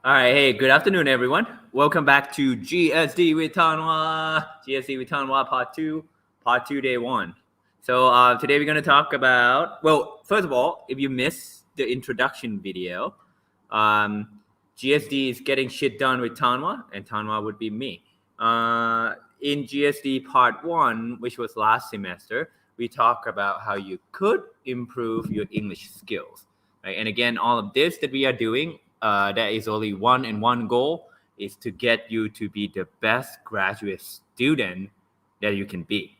All right, hey, good afternoon, everyone. Welcome back to GSD with Tanwa. GSD with Tanwa, part two, day one. So today we're going to talk about, well, first of all, if you missed the introduction video, GSD is getting shit done with Tanwa, and Tanwa would be me. In GSD part one, which was last semester, we talk about how you could improve your English skills. Right? And again, all of this that we are doing, there is only one goal, is to get you to be the best graduate student that you can be.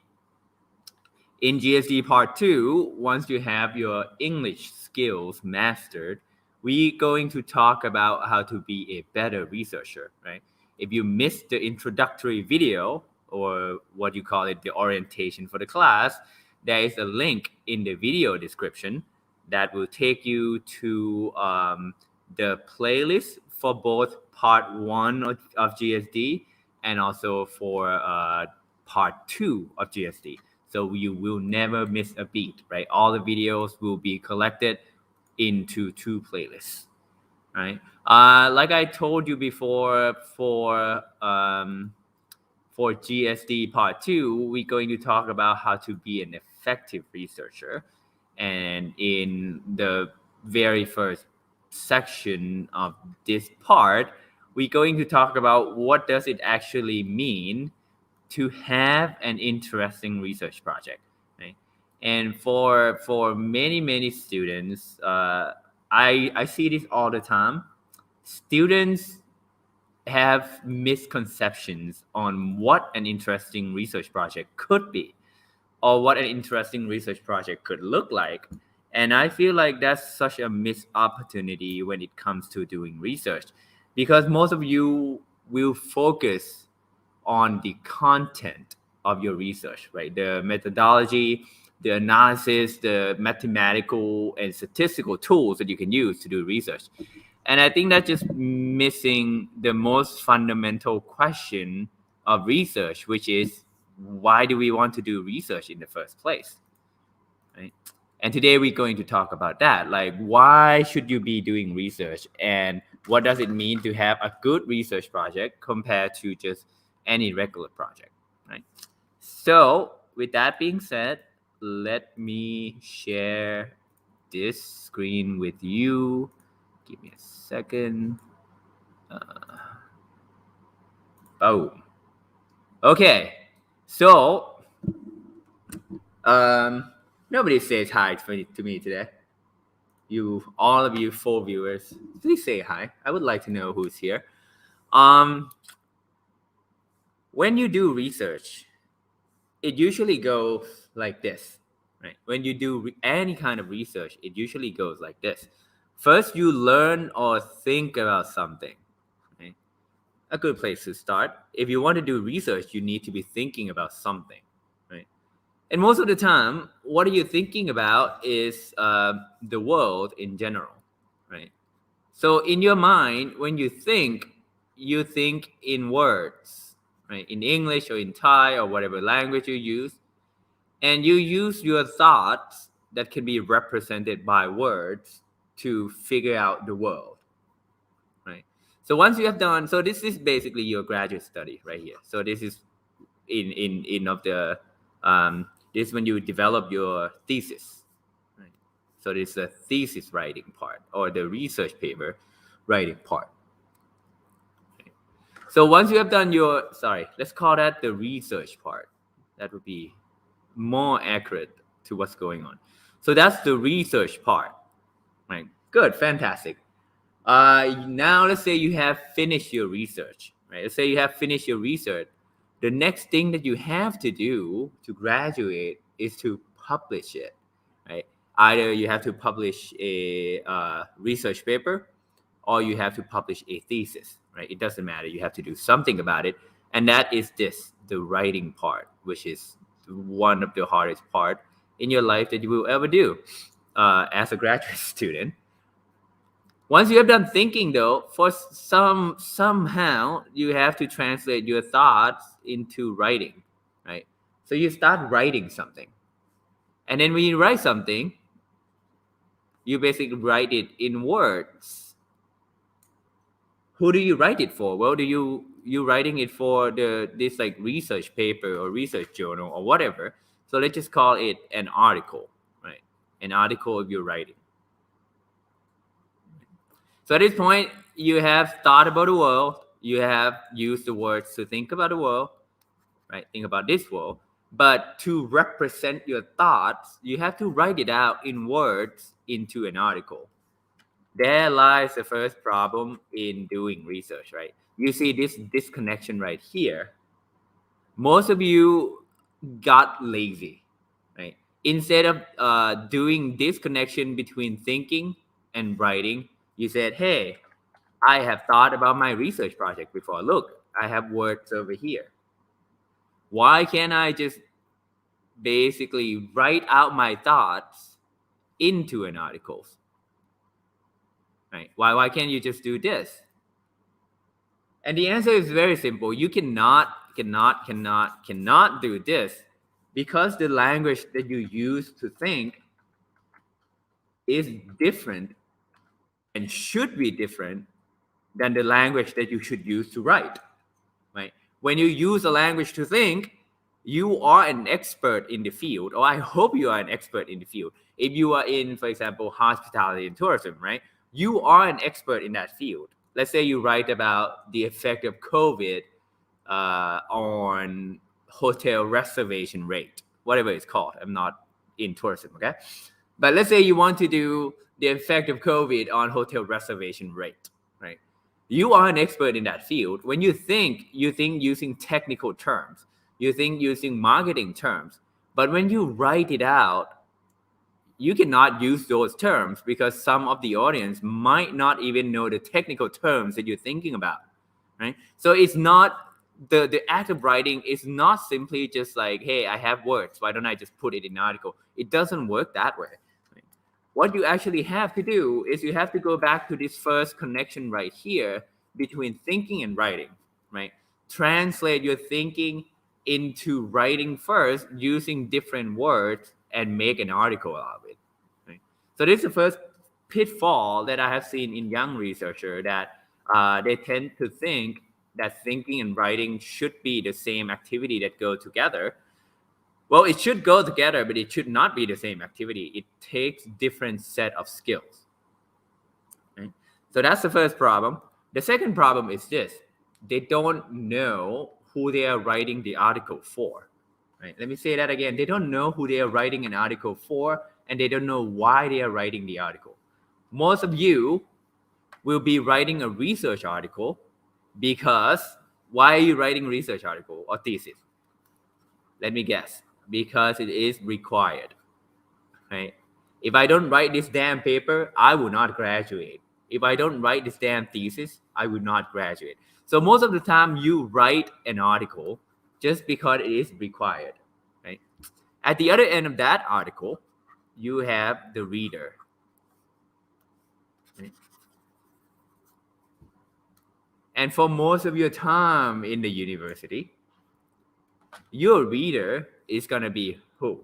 In GSD part two, once you have your English skills mastered, we're going to talk about how to be a better researcher, right? If you missed the introductory video, or what you call it, the orientation for the class, there is a link in the video description that will take you to the playlist for both part one of GSD and also for part two of GSD. So you will never miss a beat, right? All the videos will be collected into two playlists, right? Like I told you before, for GSD part two, we're going to talk about how to be an effective researcher. And in the very first section of this part, we're going to talk about what does it actually mean to have an interesting research project, right? And for many students, I see this all the time. Students have misconceptions on what an interesting research project could be, or what an interesting research project could look like. And I feel like that's such a missed opportunity when it comes to doing research, because most of you will focus on the content of your research, right? The methodology, the analysis, the mathematical and statistical tools that you can use to do research. And I think that's just missing the most fundamental question of research, which is, why do we want to do research in the first place, right? And today we're going to talk about that. Like, why should you be doing research, and what does it mean to have a good research project compared to just any regular project, right? So with that being said, let me share this screen with you. Give me a second. Boom. Okay, so nobody says hi to me today. All of you 4 viewers, please say hi. I would like to know who's here. When you do research, it usually goes like this, right? When you do any kind of research, it usually goes like this. First, you learn or think about something, right? a good place to start. If you want to do research, you need to be thinking about something, right? And most of the time, what are you thinking about is the world in general, right? So in your mind, when you think in words, right? In English or in Thai or whatever language you use, and you use your thoughts that can be represented by words to figure out the world, right? So once you have done, so this is basically your graduate study right here. So this is in of the this is when you develop your thesis, right? So this is the thesis writing part or the research paper writing part. Okay. So once you have done your, sorry, let's call that the research part. That would be more accurate to what's going on. So that's the research part, right? Good, fantastic. Now let's say you have finished your research, right? Let's say you have finished your research. The next thing that you have to do to graduate is to publish it, right? Either you have to publish a research paper or you have to publish a thesis, right? It doesn't matter. You have to do something about it. And that is the writing part, which is one of the hardest part in your life that you will ever do as a graduate student. Once you have done thinking, though, for somehow you have to translate your thoughts into writing, right? So you start writing something, and then when you write something, you basically write it in words. Who do you write it for? Well, you writing it for this like research paper or research journal or whatever. So let's just call it an article, right? An article of your writing. So at this point, you have thought about the world. You have used the words to think about the world, right? Think about this world. But to represent your thoughts, you have to write it out in words into an article. There lies the first problem in doing research, right? You see this disconnection right here. Most of you got lazy, right? Instead of doing this connection between thinking and writing, you said, hey, I have thought about my research project before. Look, I have words over here. Why can't I just basically write out my thoughts into an article? Right? Why can't you just do this? And the answer is very simple. You cannot do this because the language that you use to think is different and should be different than the language that you should use to write, right? When you use a language to think, you are an expert in the field, or I hope you are an expert in the field. If you are in, for example, hospitality and tourism, right? You are an expert in that field. Let's say you write about the effect of COVID on hotel reservation rate, whatever it's called. I'm not in tourism, okay? But let's say you want to do the effect of COVID on hotel reservation rate, right? You are an expert in that field. When you think using technical terms. You think using marketing terms. But when you write it out, you cannot use those terms because some of the audience might not even know the technical terms that you're thinking about, right? So it's not the act of writing is not simply just like, hey, I have words, why don't I just put it in an article? It doesn't work that way. Right? What you actually have to do is you have to go back to this first connection right here between thinking and writing, right? Translate your thinking into writing first using different words and make an article out of it. Right? So this is the first pitfall that I have seen in young researchers, that they tend to think that thinking and writing should be the same activity that go together. Well, it should go together, but it should not be the same activity. It takes different set of skills. Right? So that's the first problem. The second problem is this. They don't know who they are writing the article for. Right? Let me say that again. They don't know who they are writing an article for, and they don't know why they are writing the article. Most of you will be writing a research article because why are you writing a research article or thesis? Let me guess. Because it is required. Right? If I don't write this damn paper, I will not graduate. If I don't write this damn thesis, I would not graduate. So most of the time you write an article just because it is required, right? At the other end of that article, you have the reader. Right? And for most of your time in the university, your reader is going to be who?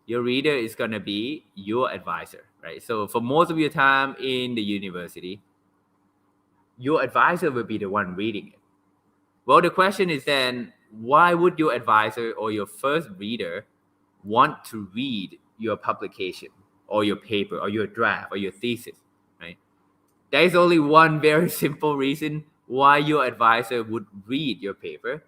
Your reader is going to be your advisor, right? So for most of your time in the university, your advisor will be the one reading it. Well, the question is then, why would your advisor or your first reader want to read your publication or your paper or your draft or your thesis, right? There is only one very simple reason why your advisor would read your paper,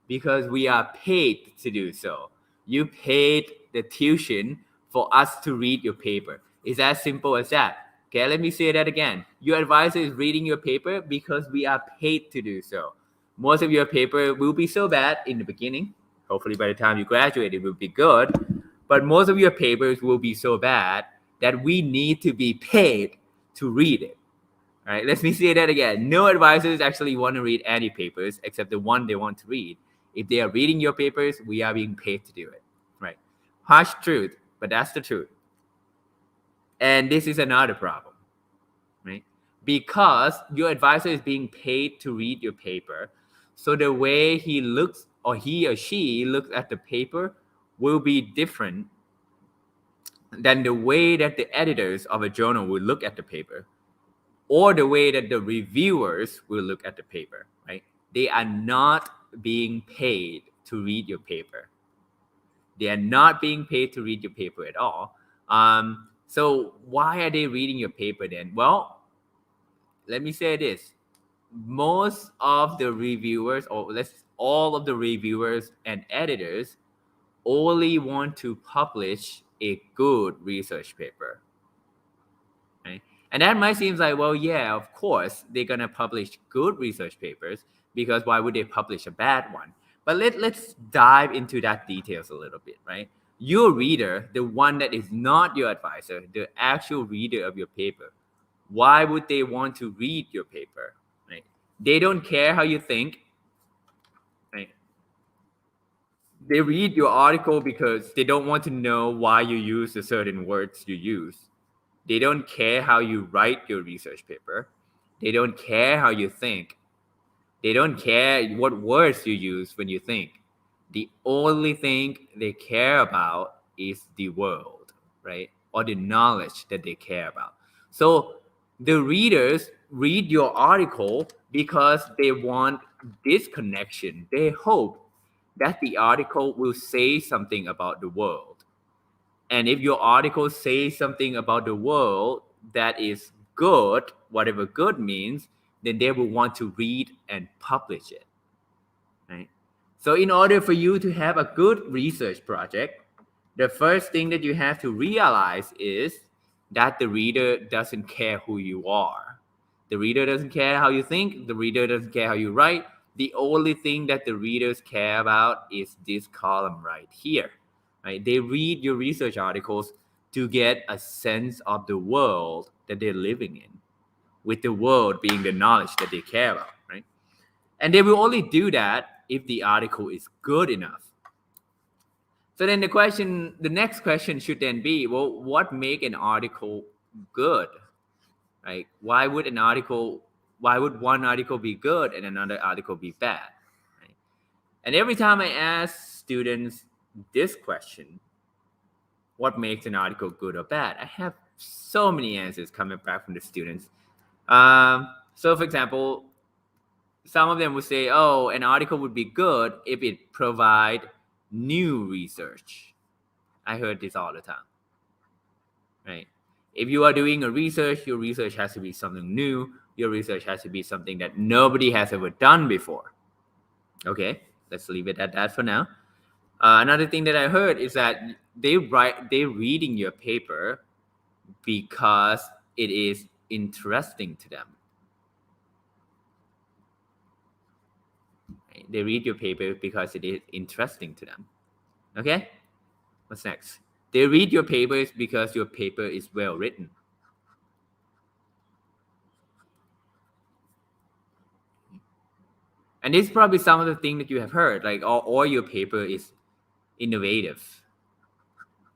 because we are paid to do so. You paid the tuition for us to read your paper. It's as simple as that. Okay, let me say that again. Your advisor is reading your paper because we are paid to do so. Most of your paper will be so bad in the beginning. Hopefully, by the time you graduate, it will be good. But most of your papers will be so bad that we need to be paid to read it. All right, let me say that again. No advisors actually want to read any papers except the one they want to read. If they are reading your papers, we are being paid to do it. Right? Harsh truth, but that's the truth. And this is another problem, right? Because your advisor is being paid to read your paper, so the way he looks or he or she looks at the paper will be different than the way that the editors of a journal will look at the paper, or the way that the reviewers will look at the paper, right? They are not being paid to read your paper. They are not being paid to read your paper at all. So why are they reading your paper then? Well, let me say this. Most of the reviewers, or let's all of the reviewers and editors, only want to publish a good research paper. Right? And that might seem like, well, yeah, of course, they're going to publish good research papers, because why would they publish a bad one? But let's dive into that details a little bit, right? Your reader, the one that is not your advisor, the actual reader of your paper, why would they want to read your paper? Right? They don't care how you think. Right? They read your article because they don't want to know why you use the certain words you use. They don't care how you write your research paper. They don't care how you think. They don't care what words you use when you think. The only thing they care about is the world, right? Or the knowledge that they care about. So the readers read your article because they want this connection. They hope that the article will say something about the world. And if your article says something about the world that is good, whatever good means, then they will want to read and publish it. Right? So in order for you to have a good research project, the first thing that you have to realize is that the reader doesn't care who you are. The reader doesn't care how you think. The reader doesn't care how you write. The only thing that the readers care about is this column right here. Right? They read your research articles to get a sense of the world that they're living in, with the world being the knowledge that they care about. Right? And they will only do that if the article is good enough. So then the next question should then be, well, what make an article good? Right? Why would one article be good and another article be bad? Right? And every time I ask students this question, what makes an article good or bad, I have so many answers coming back from the students. So for example, some of them would say, oh, an article would be good if it provide new research. I heard this all the time. Right? If you are doing a research, your research has to be something new. Your research has to be something that nobody has ever done before. Okay, let's leave it at that for now. Another thing that I heard is that they're reading your paper because it is interesting to them. Right? They read your paper because it is interesting to them. Okay, what's next? They read your papers because your paper is well written. And this is probably some of the things that you have heard, like all your paper is innovative,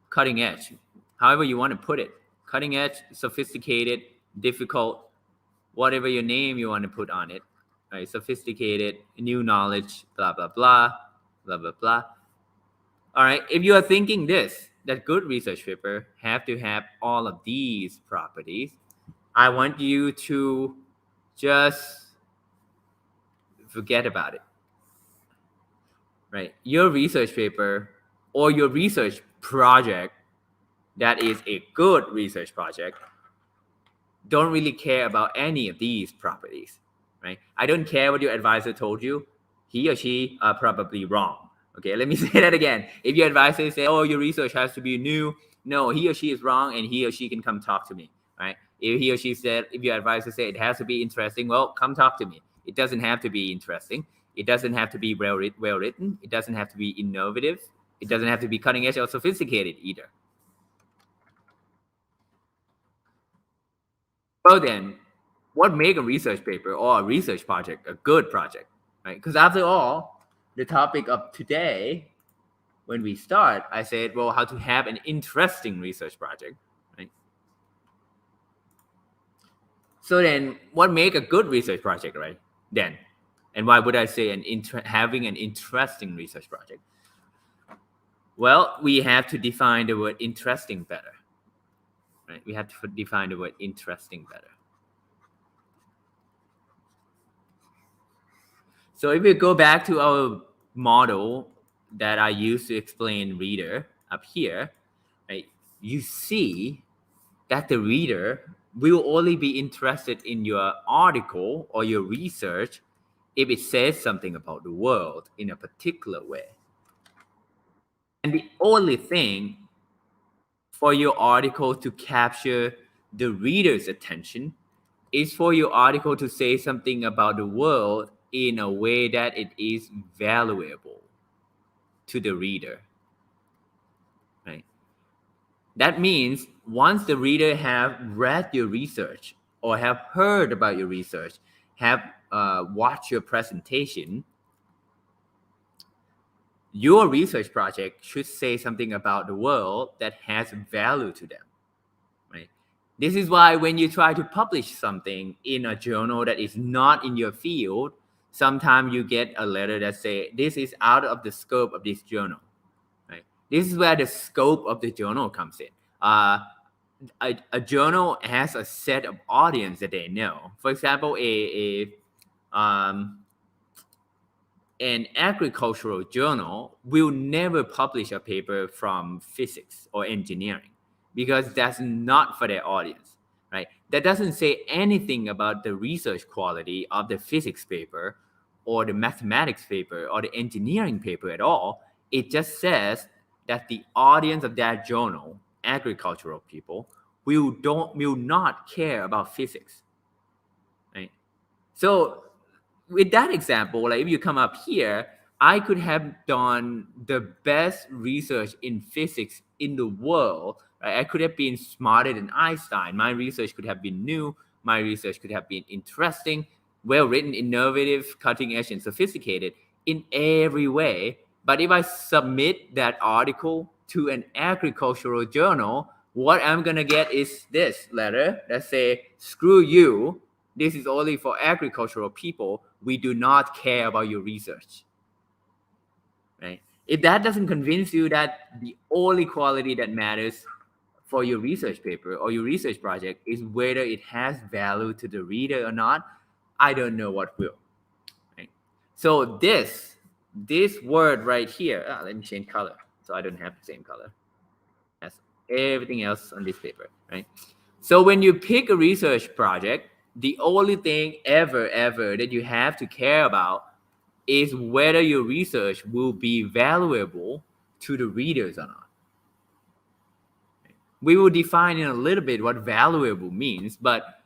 cutting edge, however you want to put it. Cutting edge, sophisticated, difficult, whatever your name you want to put on it, right? Sophisticated, new knowledge, blah, blah, blah, blah, blah, blah. All right, if you are thinking this, that good research paper have to have all of these properties, I want you to just forget about it, right? Your research paper or your research project that is a good research project don't really care about any of these properties, right? I don't care what your advisor told you. He or she are probably wrong. Okay, let me say that again. If your advisor say, oh, your research has to be new, no, he or she is wrong and he or she can come talk to me, right? If he or she said, if your advisor said it has to be interesting, well, come talk to me. It doesn't have to be interesting. It doesn't have to be well written. It doesn't have to be innovative. It doesn't have to be cutting edge or sophisticated either. So then, what make a research paper or a research project a good project, right? Because after all, the topic of today, when we start, I said, well, how to have an interesting research project, right? So then, what make a good research project, right? Then, and why would I say having an interesting research project? Well, we have to define the word interesting better, right? We have to define the word interesting better. So if we go back to our model that I used to explain reader up here, right, you see that the reader will only be interested in your article or your research if it says something about the world in a particular way. And the only thing for your article to capture the reader's attention is for your article to say something about the world in a way that it is valuable to the reader, right? That means once the reader have read your research or have heard about your research, have watched your presentation, your research project should say something about the world that has value to them, right? This is why when you try to publish something in a journal that is not in your field, sometimes you get a letter that say, this is out of the scope of this journal, right? This is where the scope of the journal comes in. A journal has a set of audience that they know. For example, an agricultural journal will never publish a paper from physics or engineering because that's not for their audience, right? That doesn't say anything about the research quality of the physics paper or the mathematics paper or the engineering paper at all. It just says that the audience of that journal, agricultural people, will not care about physics, right? So with that example, like if you come up here, I could have done the best research in physics in the world. Right? I could have been smarter than Einstein. My research could have been new. My research could have been interesting, well written, innovative, cutting edge, and sophisticated in every way. But if I submit that article to an agricultural journal, what I'm gonna get is this letter that say, screw you. This is only for agricultural people. We do not care about your research, right? If that doesn't convince you that the only quality that matters for your research paper or your research project is whether it has value to the reader or not, I don't know what will, right? So this word right here, let me change color so I don't have the same color as everything else on this paper, right? So when you pick a research project, the only thing ever that you have to care about is whether your research will be valuable to the readers or not. We will define in a little bit what valuable means, but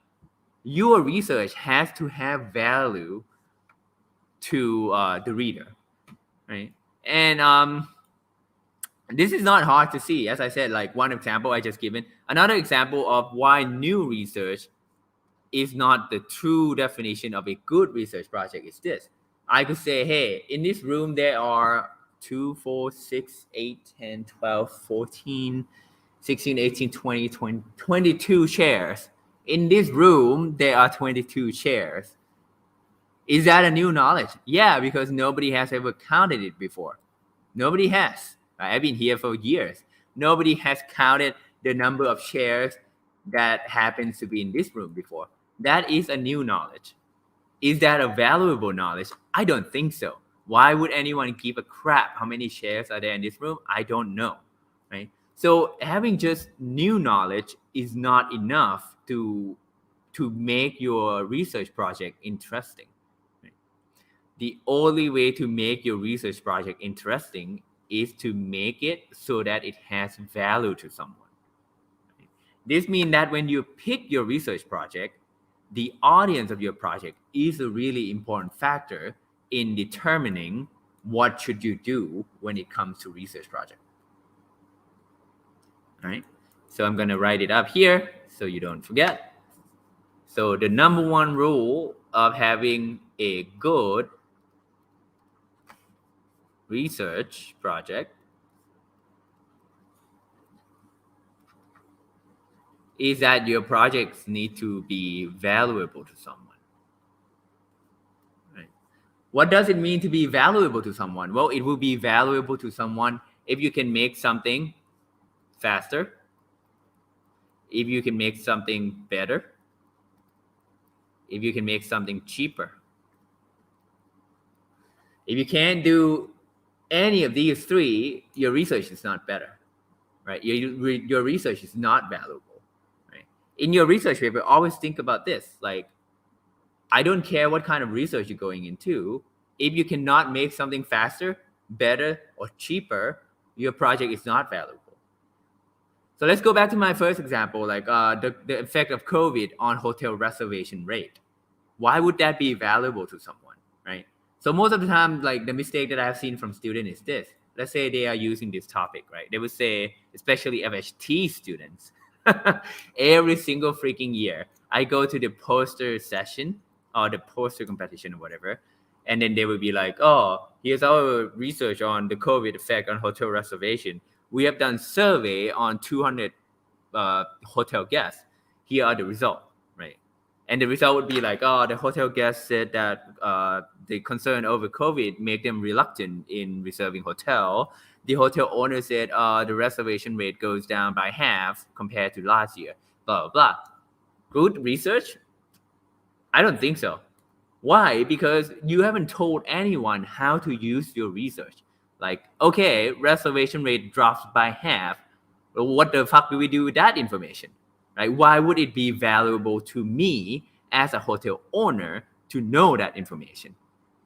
your research has to have value to the reader, right? And this is not hard to see. As I said, like one example I just given. Another example of why new research is not the true definition of a good research project is this. I could say, hey, in this room there are 2, 4, 6, 8, 10, 12, 14, 16, 18, 20, 22 chairs. In this room, there are 22 chairs. Is that a new knowledge? Yeah, because nobody has ever counted it before. Nobody has. Right? I've been here for years. Nobody has counted the number of chairs that happens to be in this room before. That is a new knowledge. Is that a valuable knowledge? I don't think so. Why would anyone give a crap how many chairs are there in this room? I don't know. Right? So having just new knowledge is not enough to make your research project interesting. Right? The only way to make your research project interesting is to make it so that it has value to someone. Right? This means that when you pick your research project, the audience of your project is a really important factor in determining what should you do when it comes to research project. All right. So I'm going to write it up here so you don't forget. So the number one rule of having a good research project is that your projects need to be valuable to someone. Right? What does it mean to be valuable to someone? Well, it will be valuable to someone if you can make something faster, if you can make something better, if you can make something cheaper. If you can't do any of these three, your research is not better, right? Your research is not valuable, right? In your research paper, always think about this. Like, I don't care what kind of research you're going into. If you cannot make something faster, better, or cheaper, your project is not valuable. So let's go back to my first example, like the effect of COVID on hotel reservation rate. Why would that be valuable to someone, right? So most of the time, like the mistake that I've seen from students is this. Let's say they are using this topic, right? They would say, especially FHT students, every single freaking year, I go to the poster session or the poster competition or whatever, and then they would be like, oh, here's our research on the COVID effect on hotel reservation. We have done survey on 200 hotel guests. Here are the results, right? And the result would be like, oh, the hotel guests said that the concern over COVID made them reluctant in reserving hotel. The hotel owner said the reservation rate goes down by half compared to last year, blah, blah, blah. Good research? I don't think so. Why? Because you haven't told anyone how to use your research. Like, okay, reservation rate drops by half. Well, what the fuck do we do with that information? Right? Why would it be valuable to me as a hotel owner to know that information?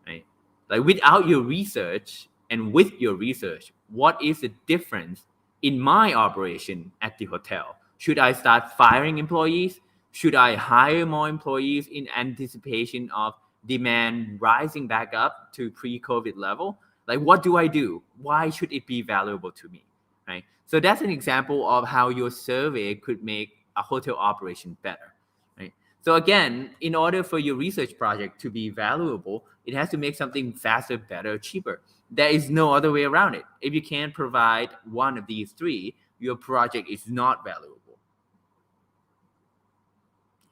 Right? Like without your research and with your research, what is the difference in my operation at the hotel? Should I start firing employees? Should I hire more employees in anticipation of demand rising back up to pre-COVID level? Like, what do I do? Why should it be valuable to me? Right? So that's an example of how your survey could make a hotel operation better. Right? So again, in order for your research project to be valuable, it has to make something faster, better, cheaper. There is no other way around it. If you can't provide one of these three, your project is not valuable.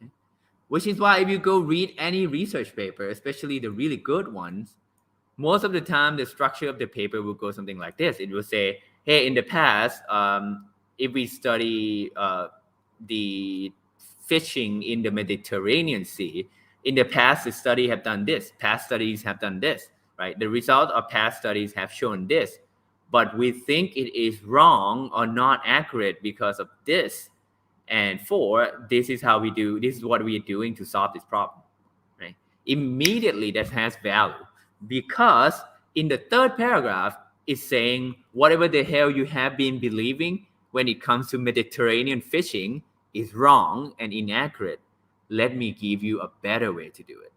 Okay? Which is why if you go read any research paper, especially the really good ones, most of the time the structure of the paper will go something like this. It will say, hey, in the past, if we study the fishing in the Mediterranean Sea, in the past the study have done this, past studies have done this, right? The result of past studies have shown this, but we think it is wrong or not accurate because of this. And this is how we do, this is what we are doing to solve this problem, right? Immediately that has value because in the third paragraph it's saying whatever the hell you have been believing when it comes to Mediterranean fishing is wrong and inaccurate. Let me give you a better way to do it.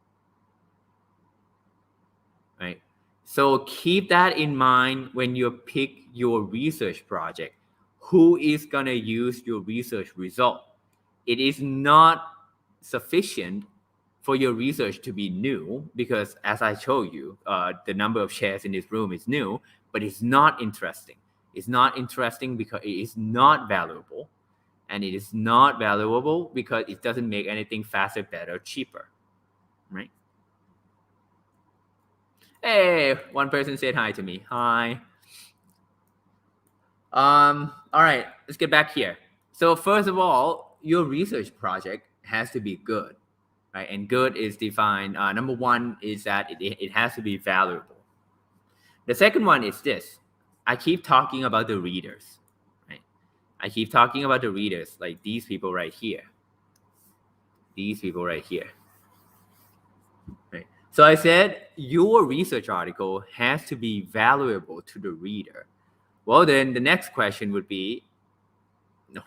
Right? So keep that in mind when you pick your research project. Who is going to use your research result? It is not sufficient for your research to be new, because as I showed you, the number of chairs in this room is new, but it's not interesting. It's not interesting because it is not valuable. And it is not valuable because it doesn't make anything faster, better, cheaper, right? Hey, one person said hi to me. Hi. All right, let's get back here. So first of all, your research project has to be good, right? And good is defined. Number one is that it has to be valuable. The second one is this. I keep talking about the readers, right? I keep talking about the readers, like these people right here. These people right here. Right. So I said your research article has to be valuable to the reader. Well, then the next question would be,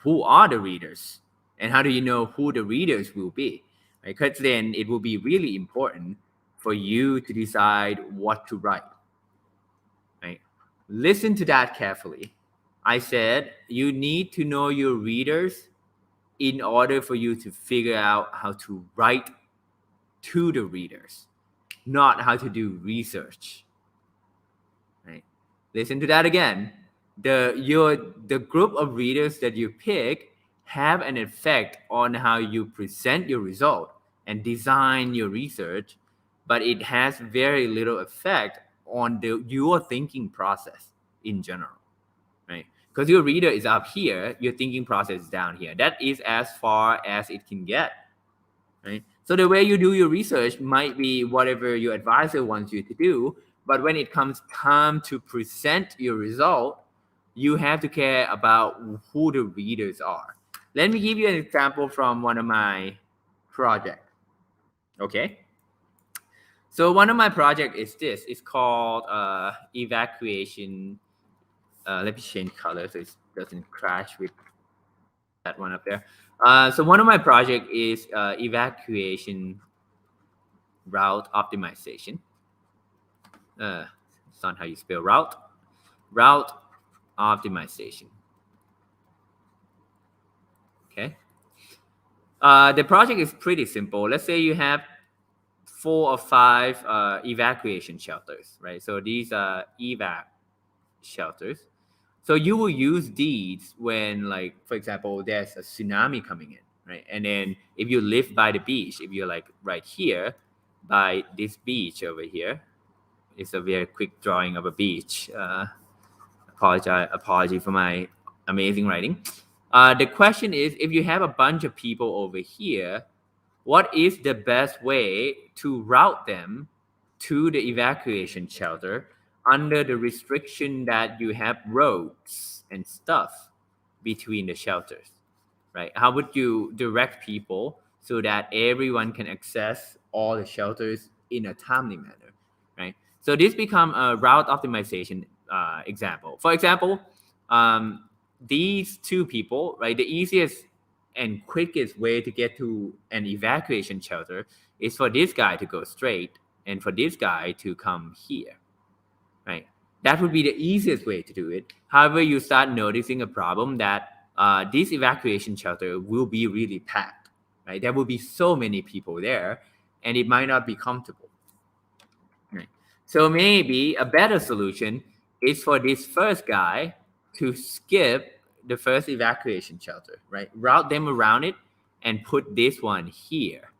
who are the readers? And how do you know who the readers will be? Because then it will be really important for you to decide what to write. Right? Listen to that carefully. I said you need to know your readers in order for you to figure out how to write to the readers, not how to do research. Right? Listen to that again. The group of readers that you pick have an effect on how you present your result and design your research, but it has very little effect on your thinking process in general, right? Because your reader is up here, your thinking process is down here. That is as far as it can get, right? So the way you do your research might be whatever your advisor wants you to do, but when it comes time to present your result, you have to care about who the readers are. Let me give you an example from one of my projects. Okay. So one of my project is this. It's called Evacuation. Let me change color so it doesn't crash with that one up there. So one of my project is Evacuation route optimization. It's not how you spell route. Route optimization. Okay. The project is pretty simple. Let's say you have 4 or 5 evacuation shelters, right? So these are evac shelters. So you will use these when, like, for example, there's a tsunami coming in, right? And then if you live by the beach, if you're like right here by this beach over here, it's a very quick drawing of a beach. Apology for my amazing writing. The question is, if you have a bunch of people over here, what is the best way to route them to the evacuation shelter under the restriction that you have roads and stuff between the shelters, right? How would you direct people so that everyone can access all the shelters in a timely manner, right? So this become a route optimization example. For example, these two people, right? The easiest and quickest way to get to an evacuation shelter is for this guy to go straight and for this guy to come here, right? That would be the easiest way to do it. However, you start noticing a problem that this evacuation shelter will be really packed, right? There will be so many people there and it might not be comfortable, right? So maybe a better solution is for this first guy to skip the first evacuation shelter, right? Route them around it and put this one here,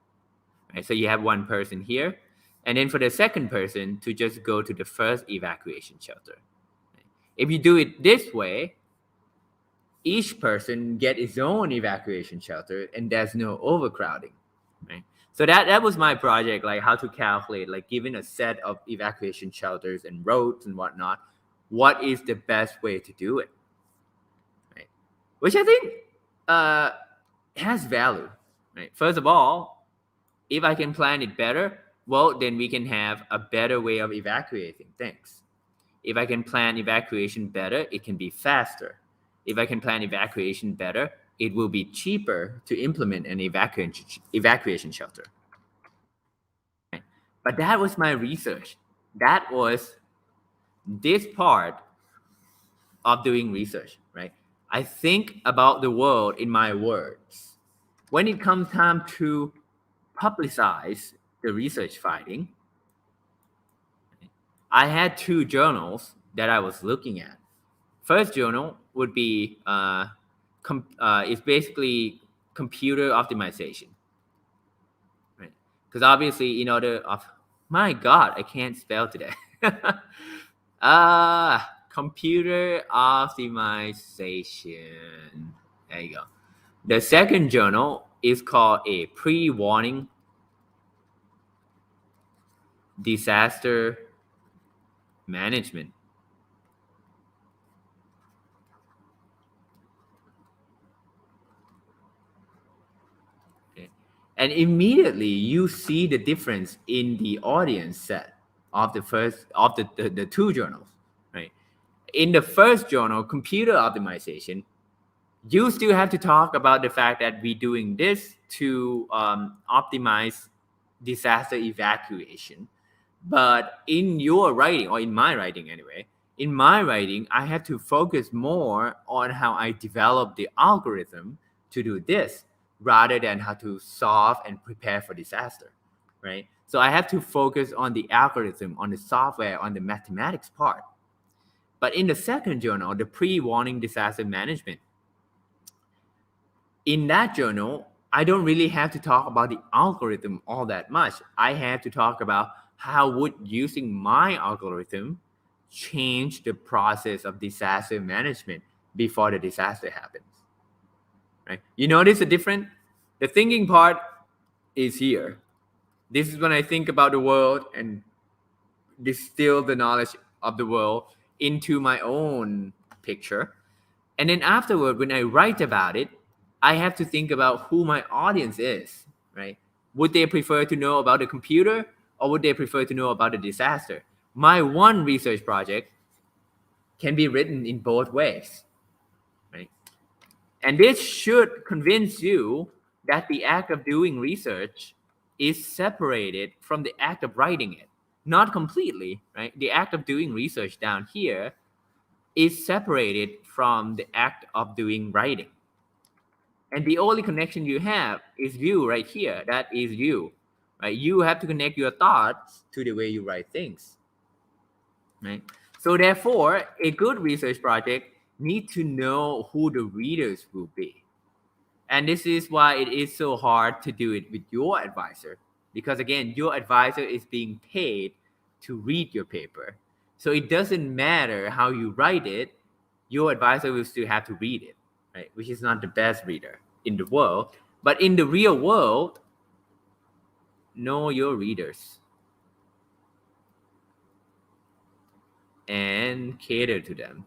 right? So you have one person here, and then for the second person to just go to the first evacuation shelter. If you do it this way, each person get its own evacuation shelter and there's no overcrowding, right? So that was my project, like how to calculate, like given a set of evacuation shelters and roads and whatnot, what is the best way to do it, right? Which I think has value, right? First of all, if I can plan it better, well, then we can have a better way of evacuating things. If I can plan evacuation better, it can be faster. If I can plan evacuation better, it will be cheaper to implement an evacuation shelter. Right? But that was my research. That was this part of doing research, right? I think about the world in my words. When it comes time to publicize the research finding, I had two journals that I was looking at. First journal would be it's basically computer optimization, right? Because obviously, in order of my God, I can't spell today. Computer optimization. There you go. The second journal is called a pre-warning disaster management. Okay. And immediately you see the difference in the audience set of the two journals, right? In the first journal, computer optimization, you still have to talk about the fact that we're doing this to optimize disaster evacuation. But in your writing, or in my writing anyway, in my writing, I have to focus more on how I develop the algorithm to do this rather than how to solve and prepare for disaster, right? So I have to focus on the algorithm, on the software, on the mathematics part. But in the second journal, the pre-warning disaster management, in that journal, I don't really have to talk about the algorithm all that much. I have to talk about how would using my algorithm change the process of disaster management before the disaster happens. Right? You notice the difference? The thinking part is here. This is when I think about the world and distill the knowledge of the world into my own picture. And then afterward, when I write about it, I have to think about who my audience is, right? Would they prefer to know about the computer or would they prefer to know about the disaster? My one research project can be written in both ways, right? And this should convince you that the act of doing research is separated from the act of writing it. Not completely, right? The act of doing research down here is separated from the act of doing writing. And the only connection you have is you right here. That is you, right? You have to connect your thoughts to the way you write things, right? So therefore, a good research project needs to know who the readers will be. And this is why it is so hard to do it with your advisor, because again, your advisor is being paid to read your paper. So it doesn't matter how you write it, your advisor will still have to read it, right? Which is not the best reader in the world. But in the real world, know your readers and cater to them.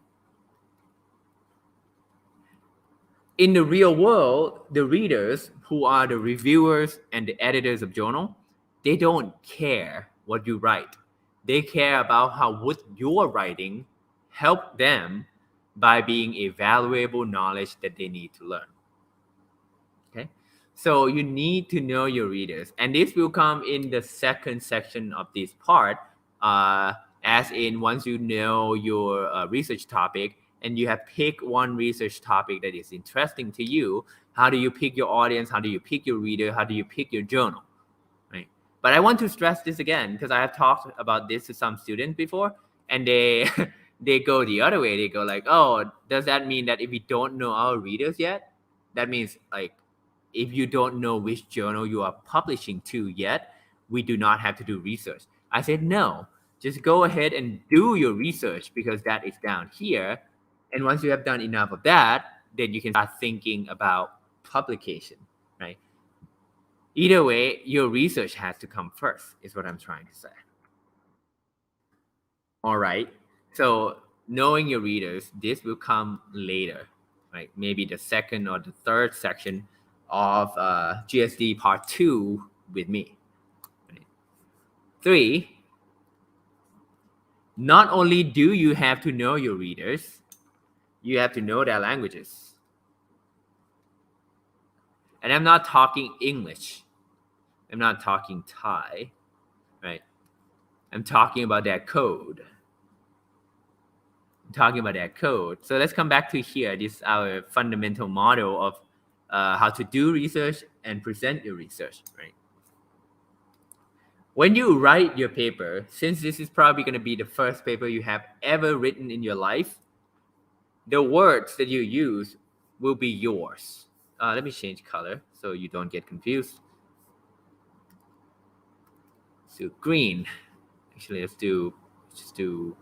In the real world, the readers, who are the reviewers and the editors of journal, they don't care what you write. They care about how would your writing help them by being a valuable knowledge that they need to learn. Okay, so you need to know your readers, and this will come in the second section of this part, as in once you know your research topic and you have picked one research topic that is interesting to you, how do you pick your audience? How do you pick your reader? How do you pick your journal? Right. But I want to stress this again because I have talked about this to some students before, and they they go the other way. They go like, oh, does that mean that if we don't know our readers yet, that means like if you don't know which journal you are publishing to yet, we do not have to do research. I said, no, just go ahead and do your research because that is down here. And once you have done enough of that, then you can start thinking about publication, right? Either way, your research has to come first, is what I'm trying to say. All right. So knowing your readers, this will come later, right? Maybe the second or the third section of GSD part 2 with me. Right? 3, not only do you have to know your readers, you have to know their languages. And I'm not talking English. I'm not talking Thai, right? I'm talking about their code. So let's come back to here. This is our fundamental model of how to do research and present your research, right? When you write your paper, since this is probably going to be the first paper you have ever written in your life, the words that you use will be yours. Let me change color so you don't get confused. So green. Actually, let's just do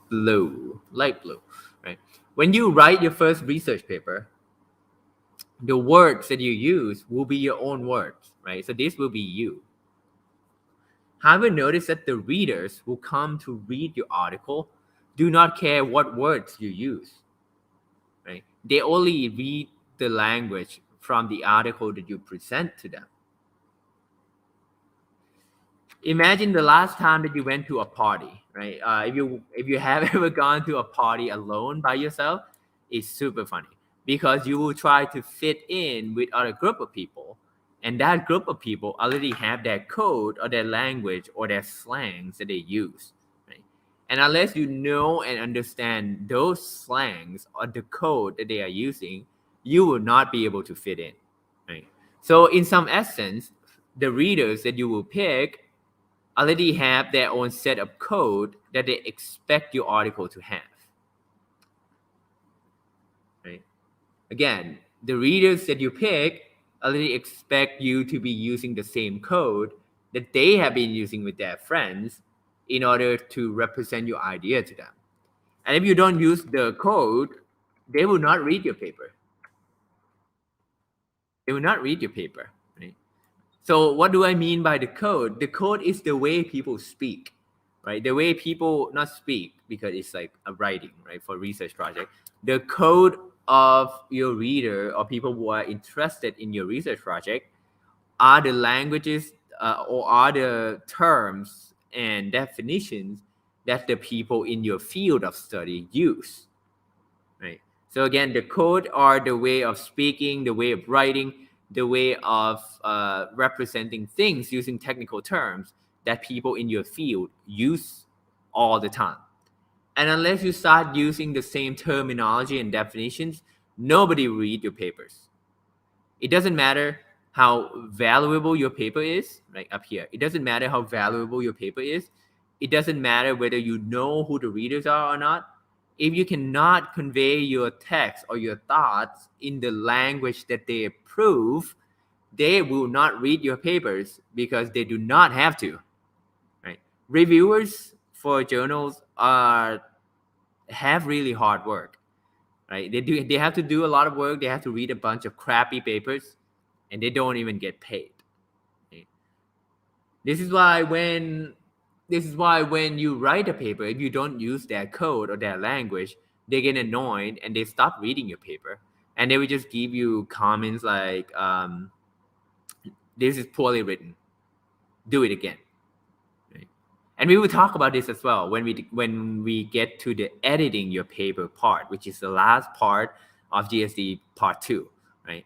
blue, light blue, right? When you write your first research paper, the words that you use will be your own words, right? So this will be you. However, notice that the readers who come to read your article do not care what words you use, right? They only read the language from the article that you present to them. Imagine the last time that you went to a party, right? If you have ever gone to a party alone by yourself, it's super funny because you will try to fit in with other group of people, and that group of people already have their code or their language or their slangs that they use, right? And unless you know and understand those slangs or the code that they are using, you will not be able to fit in, right? So in some essence, the readers that you will pick already have their own set of code that they expect your article to have. Right? Again, the readers that you pick already expect you to be using the same code that they have been using with their friends in order to represent your idea to them. And if you don't use the code, they will not read your paper. They will not read your paper. Right? So what do I mean by the code? The code is the way people speak, right? The way people not speak because it's like a writing, right? For research project, the code of your reader or people who are interested in your research project are the languages or are the terms and definitions that the people in your field of study use, right? So again, the code are the way of speaking, the way of writing, the way of representing things using technical terms that people in your field use all the time. And unless you start using the same terminology and definitions, nobody will read your papers. It doesn't matter how valuable your paper is, right up here. It doesn't matter how valuable your paper is. It doesn't matter whether you know who the readers are or not. If you cannot convey your text or your thoughts in the language that they approve, they will not read your papers because they do not have to. Right? Reviewers for journals have really hard work. Right? They have to do a lot of work. They have to read a bunch of crappy papers, and they don't even get paid. Right? This is why when you write a paper, if you don't use their code or their language, they get annoyed and they stop reading your paper, and they will just give you comments like, "This is poorly written. Do it again." Right? And we will talk about this as well when we get to the editing your paper part, which is the last part of GSD part 2. Right?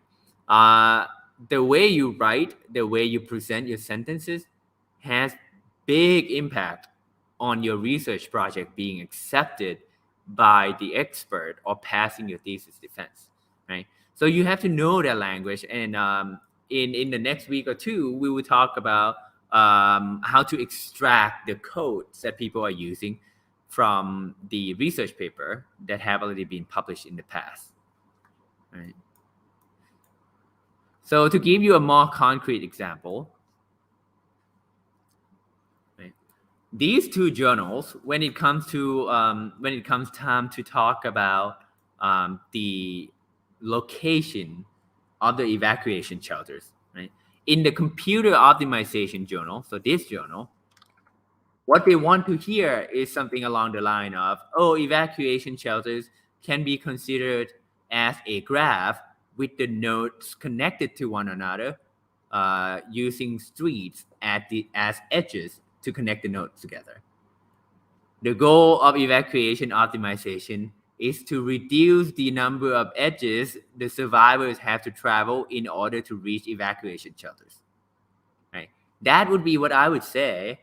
The way you write, the way you present your sentences has big impact on your research project being accepted by the expert or passing your thesis defense, right? So you have to know that language, and in the next week or two, we will talk about how to extract the codes that people are using from the research paper that have already been published in the past, right? So to give you a more concrete example, right, these two journals, when it comes time to talk about the location of the evacuation shelters, right? In the computer optimization journal, so this journal, what they want to hear is something along the line of, oh, evacuation shelters can be considered as a graph with the nodes connected to one another using streets as edges to connect the nodes together. The goal of evacuation optimization is to reduce the number of edges the survivors have to travel in order to reach evacuation shelters. Right? That would be what I would say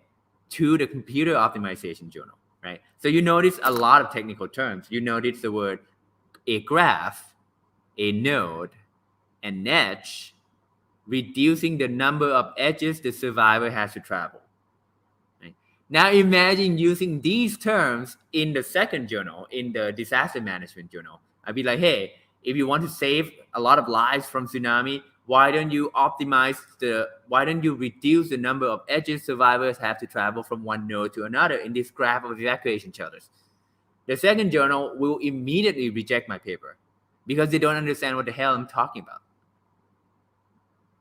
to the computer optimization journal. Right? So you notice a lot of technical terms. You notice the word a graph, a node, an edge, reducing the number of edges the survivor has to travel. Right? Now imagine using these terms in the second journal, in the disaster management journal. I'd be like, hey, if you want to save a lot of lives from tsunami, why don't you reduce the number of edges survivors have to travel from one node to another in this graph of evacuation shelters? The second journal will immediately reject my paper because they don't understand what the hell I'm talking about.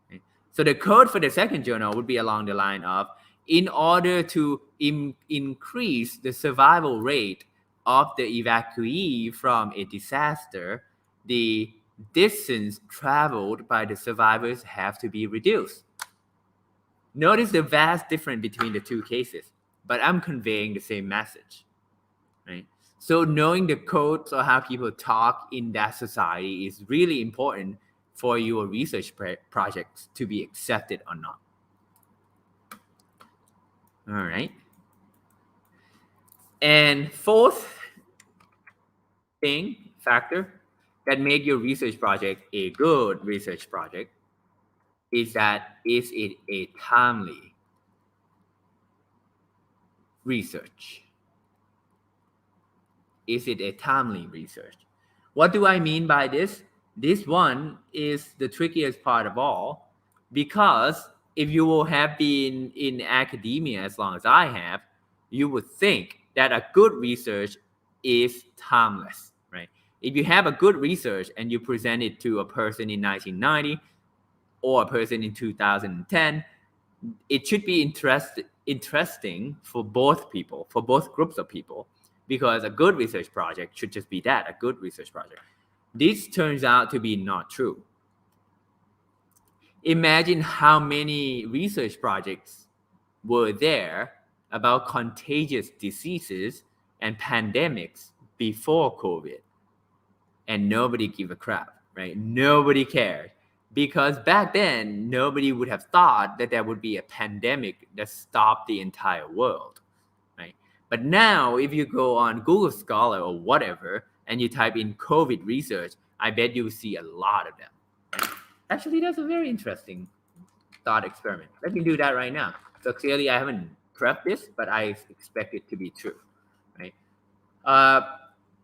Okay? So the code for the second journal would be along the line of, in order to increase the survival rate of the evacuee from a disaster, the distance traveled by the survivors have to be reduced. Notice the vast difference between the two cases, but I'm conveying the same message, right? So knowing the codes or how people talk in that society is really important for your research projects to be accepted or not. All right. And fourth factor that make your research project a good research project is that is it a timely research? Is it a timely research? What do I mean by this? This one is the trickiest part of all, because if you will have been in academia as long as I have, you would think that a good research is timeless, right? If you have a good research and you present it to a person in 1990 or a person in 2010, it should be interesting for both people, for both groups of people, because a good research project should just be that, a good research project. This turns out to be not true. Imagine how many research projects were there about contagious diseases and pandemics before COVID, and nobody gave a crap, right? Nobody cared, because back then nobody would have thought that there would be a pandemic that stopped the entire world, right? But now if you go on Google Scholar or whatever and you type in COVID research, I bet you'll see a lot of them, right? Actually, that's a very interesting thought experiment. Let me do that right now. So clearly I haven't prepped this, but I expect it to be true, right?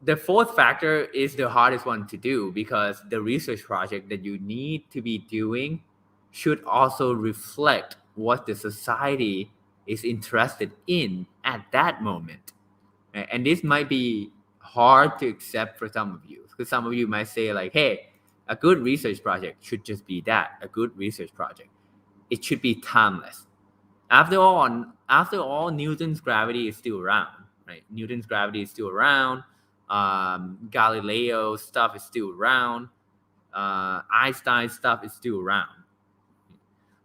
The fourth factor is the hardest one to do, because the research project that you need to be doing should also reflect what the society is interested in at that moment. And this might be hard to accept for some of you, because some of you might say like, hey, a good research project should just be that, a good research project. It should be timeless. After all, Newton's gravity is still around, right? Newton's gravity is still around. Galileo stuff is still around. Einstein stuff is still around.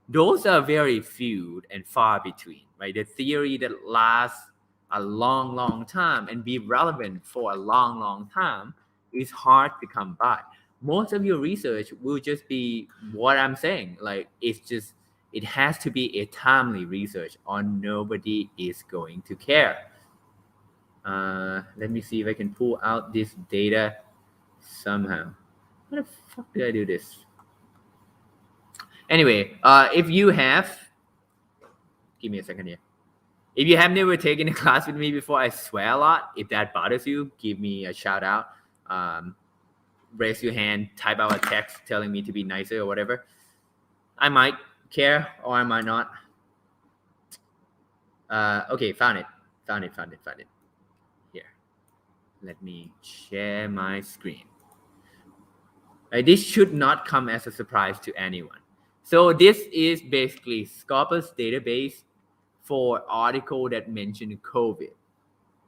Those are very few and far between, right? The theory that lasts a long, long time and be relevant for a long, long time is hard to come by. Most of your research will just be what I'm saying. Like, it has to be a timely research or nobody is going to care. Let me see if I can pull out this data somehow. How the fuck did I do this? Anyway, if you have, give me a second here. If you have never taken a class with me before, I swear a lot. If that bothers you, give me a shout out. Raise your hand, type out a text telling me to be nicer or whatever. I might care or I might not. Okay, found it. Here, let me share my screen. This should not come as a surprise to anyone. So this is basically Scopus database for article that mentioned COVID.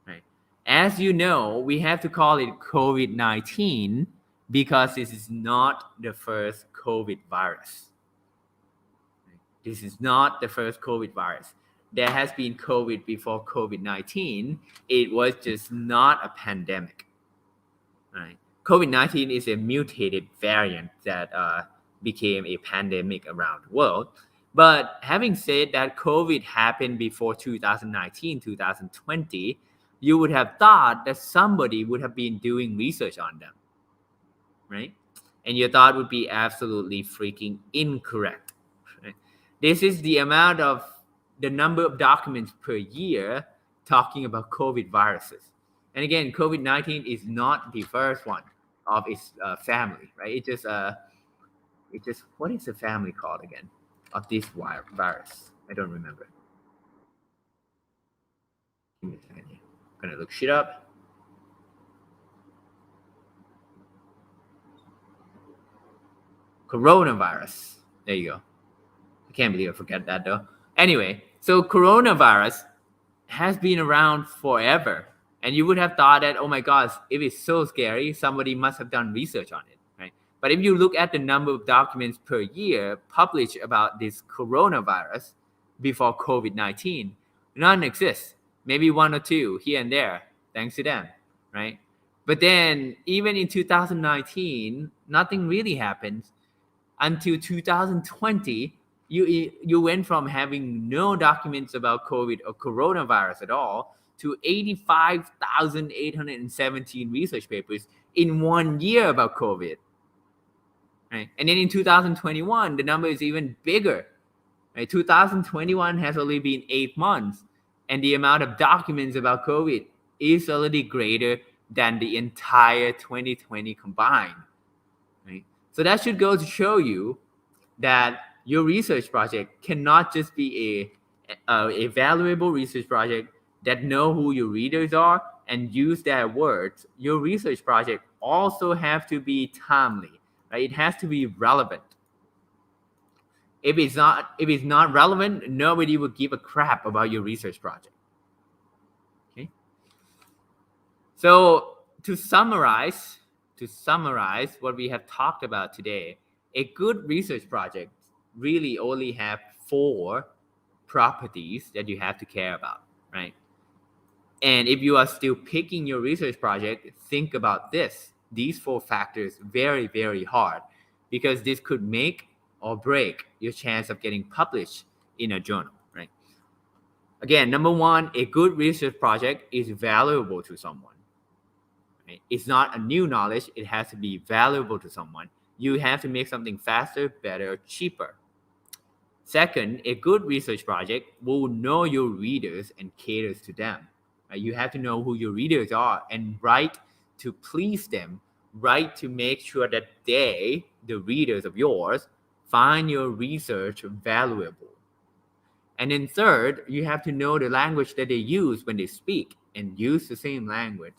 Right? As you know, we have to call it COVID-19 because this is not the first COVID virus. This is not the first COVID virus. There has been COVID before COVID-19. It was just not a pandemic. Right? COVID-19 is a mutated variant that became a pandemic around the world. But having said that, COVID happened before 2019, 2020, you would have thought that somebody would have been doing research on them, right? And your thought would be absolutely freaking incorrect. This is the amount of the number of documents per year talking about COVID viruses. And again, COVID-19 is not the first one of its family, right? It just, what is the family called again of this virus? I don't remember. Give me a second here. I'm gonna look shit up. Coronavirus. There you go. I can't believe I forgot that though. Anyway, so coronavirus has been around forever. And you would have thought that, oh my gosh, if it's so scary, somebody must have done research on it, right? But if you look at the number of documents per year published about this coronavirus before COVID-19, none exists. Maybe one or two here and there, thanks to them, right? But then even in 2019, nothing really happened until 2020. You went from having no documents about COVID or coronavirus at all to 85,817 research papers in 1 year about COVID. Right? And then in 2021, the number is even bigger. Right? 2021 has only been 8 months, and the amount of documents about COVID is already greater than the entire 2020 combined. Right? So that should go to show you that your research project cannot just be a valuable research project that know who your readers are and use their words. Your research project also have to be timely, right? It has to be relevant. If it's not relevant, nobody will give a crap about your research project. Okay. So to summarize what we have talked about today, a good research project really only have 4 properties that you have to care about, right? And if you are still picking your research project, think about these 4 factors very, very hard, because this could make or break your chance of getting published in a journal, right? Again, number 1, a good research project is valuable to someone. Right? It's not a new knowledge. It has to be valuable to someone. You have to make something faster, better, cheaper. Second, a good research project will know your readers and caters to them. Right? You have to know who your readers are and write to please them, write to make sure that they, the readers of yours, find your research valuable. And then third, you have to know the language that they use when they speak and use the same language.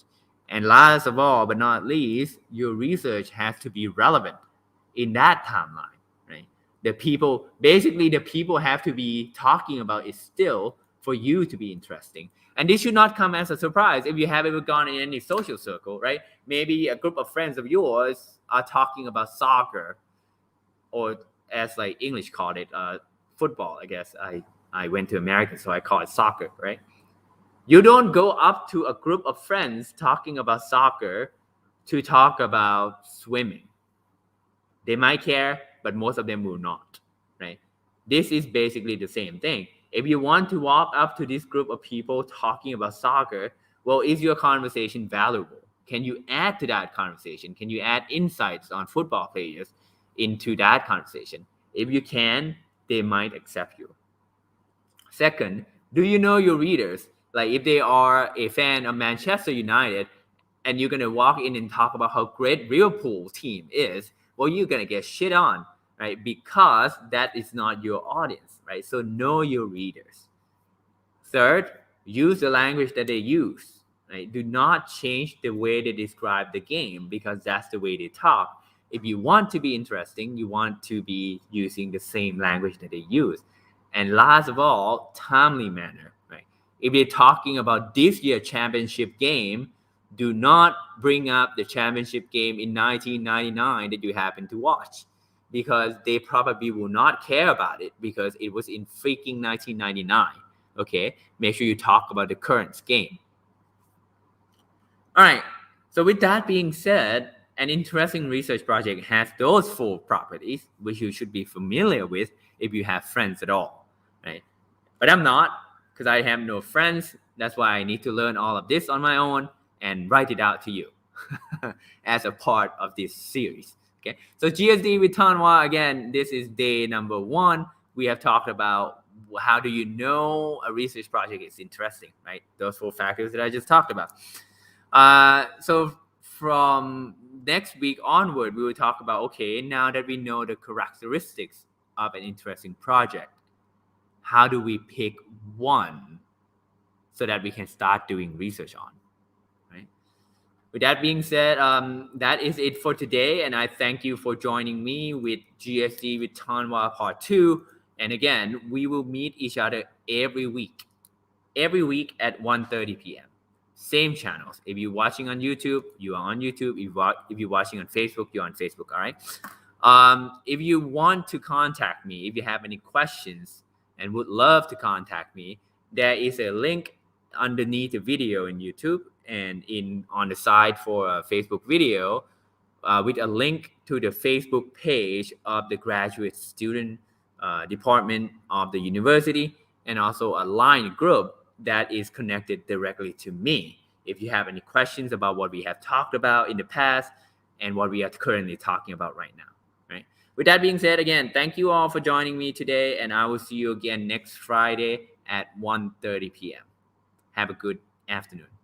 And last of all, but not least, your research has to be relevant in that timeline, right? The people have to be talking about it still for you to be interesting. And this should not come as a surprise if you have ever gone in any social circle, right? Maybe a group of friends of yours are talking about soccer, or as like English called it, football, I guess. I went to America, so I call it soccer, right? You don't go up to a group of friends talking about soccer to talk about swimming. They might care, but most of them will not, right? This is basically the same thing. If you want to walk up to this group of people talking about soccer, well, is your conversation valuable? Can you add to that conversation? Can you add insights on football players into that conversation? If you can, they might accept you. Second, do you know your readers? Like if they are a fan of Manchester United and you're going to walk in and talk about how great Liverpool's team is, well, you're going to get shit on, right? Because that is not your audience, right? So know your readers. Third, use the language that they use, right? Do not change the way they describe the game because that's the way they talk. If you want to be interesting, you want to be using the same language that they use. And last of all, timely manner, right? If you're talking about this year's championship game, do not bring up the championship game in 1999 that you happen to watch, because they probably will not care about it because it was in freaking 1999. Okay, make sure you talk about the current game. All right, so with that being said, an interesting research project has those 4 properties, which you should be familiar with if you have friends at all, right? But I'm not, because I have no friends. That's why I need to learn all of this on my own and write it out to you as a part of this series. Okay, so GSD with Tanwa, again, this is day number 1. we have talked about how do you know a research project is interesting, right? Those 4 factors that I just talked about. So from next week onward, we will talk about, okay, now that we know the characteristics of an interesting project, how do we pick one so that we can start doing research on, right? With that being said, that is it for today, and I thank you for joining me with GSD with Tanwa Part 2. And again, we will meet each other every week at 1:30 p.m. Same channels. If you're watching on YouTube, you are on YouTube. If you're watching on Facebook, you're on Facebook, all right? If you want to contact me, if you have any questions and would love to contact me, there is a link underneath the video in YouTube and on the side for a Facebook video with a link to the Facebook page of the graduate student department of the university, and also a line group that is connected directly to me. If you have any questions about what we have talked about in the past and what we are currently talking about right now. Right. With that being said, again, thank you all for joining me today, and I will see you again next Friday at 1:30 p.m. Have a good afternoon.